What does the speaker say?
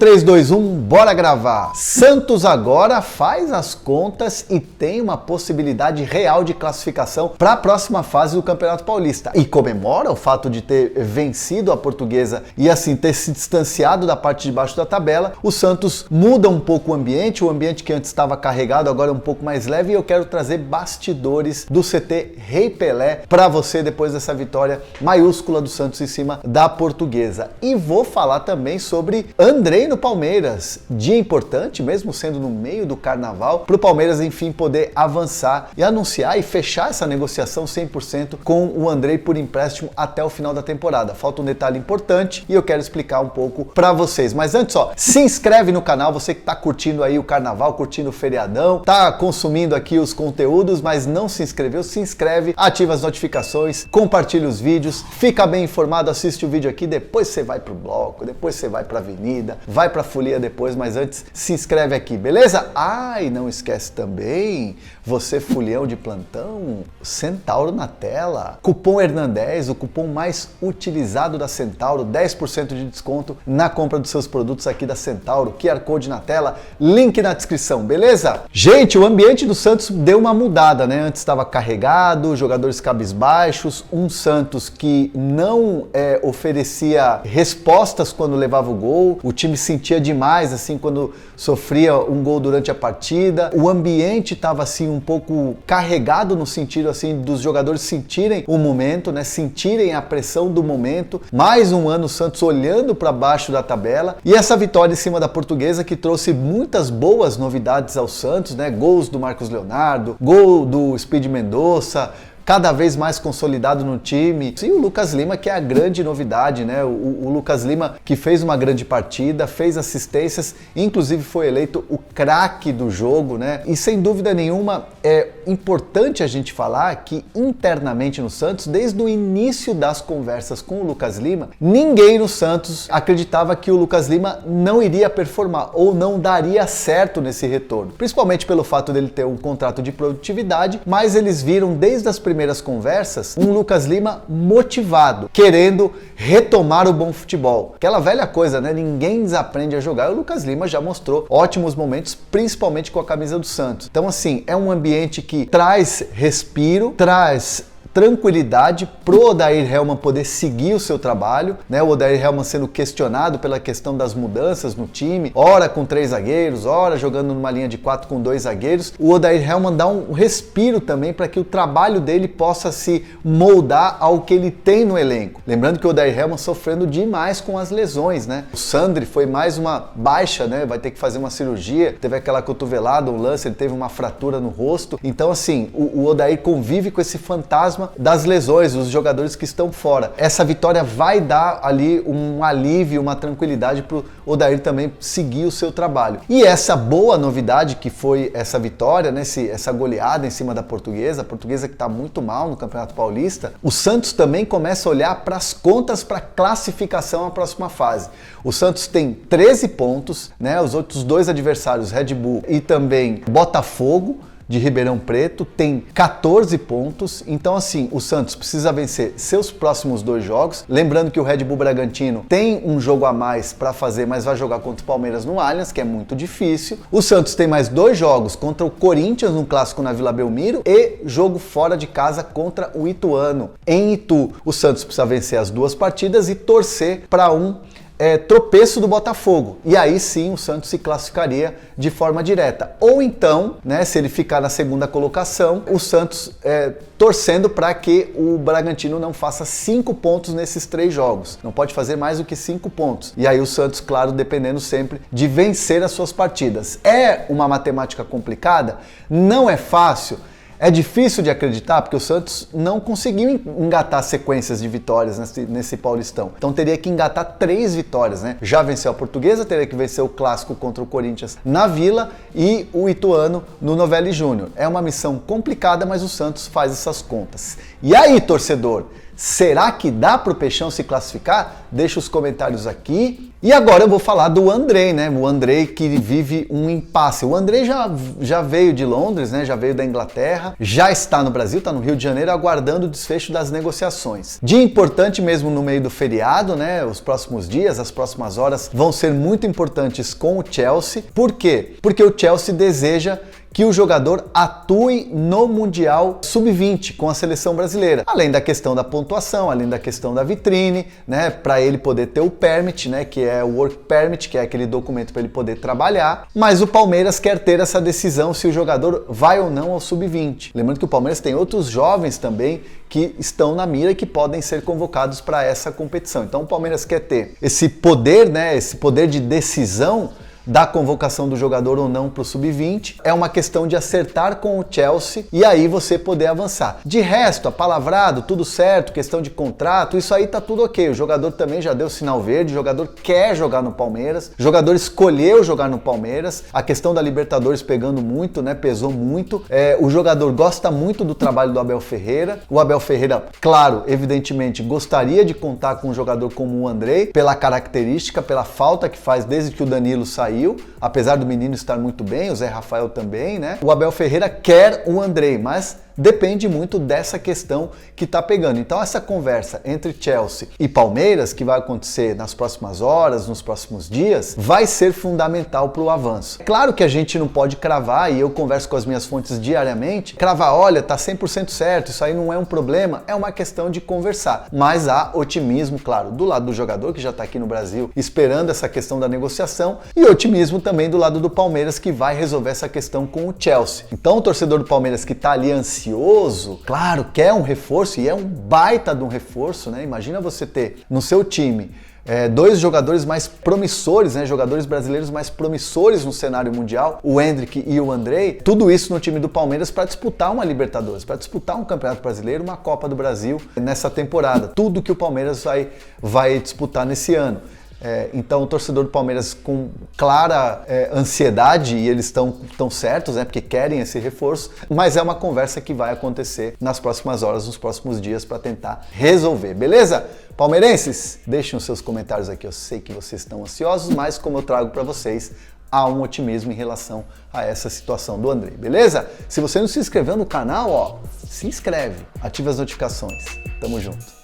3, 2, 1, bora gravar! Santos agora faz as contas e tem uma possibilidade real de classificação para a próxima fase do Campeonato Paulista. E comemora o fato de ter vencido a Portuguesa e assim ter se distanciado da parte de baixo da tabela. O Santos muda um pouco o ambiente que antes estava carregado agora é um pouco mais leve, e eu quero trazer bastidores do CT Rei Pelé para você depois dessa vitória maiúscula do Santos em cima da Portuguesa. E vou falar também sobre Andrei no Palmeiras, dia importante, mesmo sendo no meio do carnaval, para o Palmeiras enfim poder avançar e anunciar e fechar essa negociação 100% com o Andrei por empréstimo até o final da temporada. Falta um detalhe importante e eu quero explicar um pouco para vocês. Mas antes, ó, se inscreve no canal, você que tá curtindo aí o carnaval, curtindo o feriadão, tá consumindo aqui os conteúdos, mas não se inscreveu, se inscreve, ativa as notificações, compartilha os vídeos, fica bem informado, assiste o vídeo aqui, depois você vai pro bloco, depois você vai pra avenida, vai pra folia depois, mas antes se inscreve aqui, beleza? Ah, e não esquece também, você folião de plantão, Centauro na tela, cupom Hernandez, o cupom mais utilizado da Centauro, 10% de desconto na compra dos seus produtos aqui da Centauro, QR Code na tela, link na descrição, beleza? Gente, o ambiente do Santos deu uma mudada, né? Antes estava carregado, jogadores cabisbaixos, um Santos que não oferecia respostas quando levava o gol, o time sentia demais assim quando sofria um gol durante a partida, o ambiente estava assim um pouco carregado no sentido assim dos jogadores sentirem o momento, né? Sentirem a pressão do momento. Mais um ano o Santos olhando para baixo da tabela, e essa vitória em cima da Portuguesa que trouxe muitas boas novidades ao Santos, né? Gols do Marcos Leonardo, gol do Speed Mendonça, cada vez mais consolidado no time. E o Lucas Lima, que é a grande novidade, né? O Lucas Lima que fez uma grande partida, fez assistências, inclusive foi eleito o craque do jogo, né? E sem dúvida nenhuma é importante a gente falar que internamente no Santos, desde o início das conversas com o Lucas Lima, ninguém no Santos acreditava que o Lucas Lima não iria performar ou não daria certo nesse retorno. Principalmente pelo fato dele ter um contrato de produtividade, mas eles viram desde as primeiras conversas um Lucas Lima motivado, querendo retomar o bom futebol. Aquela velha coisa, né? Ninguém desaprende a jogar. O Lucas Lima já mostrou ótimos momentos, principalmente com a camisa do Santos. Então, assim, é um ambiente que traz respiro, traz tranquilidade pro Odair Hellmann poder seguir o seu trabalho, né? O Odair Hellmann sendo questionado pela questão das mudanças no time, ora com 3 zagueiros, ora jogando numa linha de 4 com 2 zagueiros. O Odair Hellmann dá um respiro também para que o trabalho dele possa se moldar ao que ele tem no elenco. Lembrando que o Odair Hellmann sofrendo demais com as lesões, né? O Sandri foi mais uma baixa, né? Vai ter que fazer uma cirurgia, teve aquela cotovelada, um lance, ele teve uma fratura no rosto. Então, assim, o Odair convive com esse fantasma das lesões, os jogadores que estão fora. Essa vitória vai dar ali um alívio, uma tranquilidade para o Odair também seguir o seu trabalho. E essa boa novidade que foi essa vitória, né, essa goleada em cima da Portuguesa, a Portuguesa que está muito mal no Campeonato Paulista, o Santos também começa a olhar para as contas para classificação à próxima fase. O Santos tem 13 pontos, né, os outros dois adversários, Red Bull e também Botafogo, de Ribeirão Preto, tem 14 pontos. Então, assim, o Santos precisa vencer seus próximos 2 jogos. Lembrando que o Red Bull Bragantino tem um jogo a mais para fazer, mas vai jogar contra o Palmeiras no Allianz, que é muito difícil. O Santos tem mais 2 jogos contra o Corinthians, um clássico na Vila Belmiro, e jogo fora de casa contra o Ituano, em Itu. O Santos precisa vencer as 2 partidas e torcer para tropeço do Botafogo, e aí sim o Santos se classificaria de forma direta. Ou então, né, se ele ficar na segunda colocação, o Santos torcendo para que o Bragantino não faça 5 pontos nesses 3 jogos. Não pode fazer mais do que 5 pontos. E aí o Santos, claro, dependendo sempre de vencer as suas partidas. É uma matemática complicada? Não é fácil. É difícil de acreditar porque o Santos não conseguiu engatar sequências de vitórias nesse Paulistão. Então teria que engatar 3 vitórias, né? Já venceu a Portuguesa, teria que vencer o clássico contra o Corinthians na Vila e o Ituano no Novelli Júnior. É uma missão complicada, mas o Santos faz essas contas. E aí, torcedor? Será que dá para o Peixão se classificar? Deixa os comentários aqui. E agora eu vou falar do Andrei, né? O Andrei que vive um impasse. O Andrei já veio de Londres, né? Já veio da Inglaterra, já está no Brasil, está no Rio de Janeiro, aguardando o desfecho das negociações. Dia importante mesmo no meio do feriado, né? Os próximos dias, as próximas horas vão ser muito importantes com o Chelsea. Por quê? Porque o Chelsea deseja que o jogador atue no Mundial Sub-20 com a seleção brasileira. Além da questão da pontuação, além da questão da vitrine, né, para ele poder ter o permit, né, que é o work permit, que é aquele documento para ele poder trabalhar. Mas o Palmeiras quer ter essa decisão se o jogador vai ou não ao Sub-20. Lembrando que o Palmeiras tem outros jovens também que estão na mira e que podem ser convocados para essa competição. Então o Palmeiras quer ter esse poder, né, esse poder de decisão da convocação do jogador ou não para o Sub-20. É uma questão de acertar com o Chelsea e aí você poder avançar. De resto, apalavrado, tudo certo, questão de contrato, isso aí tá tudo ok. O jogador também já deu sinal verde, o jogador quer jogar no Palmeiras, o jogador escolheu jogar no Palmeiras. A questão da Libertadores pegando muito, né? Pesou muito. O jogador gosta muito do trabalho do Abel Ferreira. O Abel Ferreira, claro, evidentemente, gostaria de contar com um jogador como o Andrei, pela característica, pela falta que faz desde que o Danilo saiu. Apesar do menino estar muito bem, o Zé Rafael também, né? O Abel Ferreira quer o Andrei, mas depende muito dessa questão que tá pegando. Então essa conversa entre Chelsea e Palmeiras, que vai acontecer nas próximas horas, nos próximos dias, vai ser fundamental para o avanço. Claro que a gente não pode cravar, e eu converso com as minhas fontes diariamente, cravar, olha, tá 100% certo, isso aí não é um problema, é uma questão de conversar. Mas há otimismo, claro, do lado do jogador, que já tá aqui no Brasil, esperando essa questão da negociação, e otimismo também do lado do Palmeiras, que vai resolver essa questão com o Chelsea. Então o torcedor do Palmeiras que tá ali ansioso, claro, quer um reforço, e é um baita de um reforço, né? Imagina você ter no seu time dois jogadores mais promissores, né? Jogadores brasileiros mais promissores no cenário mundial, o Endrick e o Andrei, tudo isso no time do Palmeiras para disputar uma Libertadores, para disputar um Campeonato Brasileiro, uma Copa do Brasil nessa temporada. Tudo que o Palmeiras vai disputar nesse ano. Então o torcedor do Palmeiras com clara ansiedade, e eles estão certos, né, porque querem esse reforço, mas é uma conversa que vai acontecer nas próximas horas, nos próximos dias, para tentar resolver, beleza? Palmeirenses, deixem os seus comentários aqui, eu sei que vocês estão ansiosos, mas como eu trago para vocês, há um otimismo em relação a essa situação do Andrei, beleza? Se você não se inscreveu no canal, se inscreve, ative as notificações, tamo junto.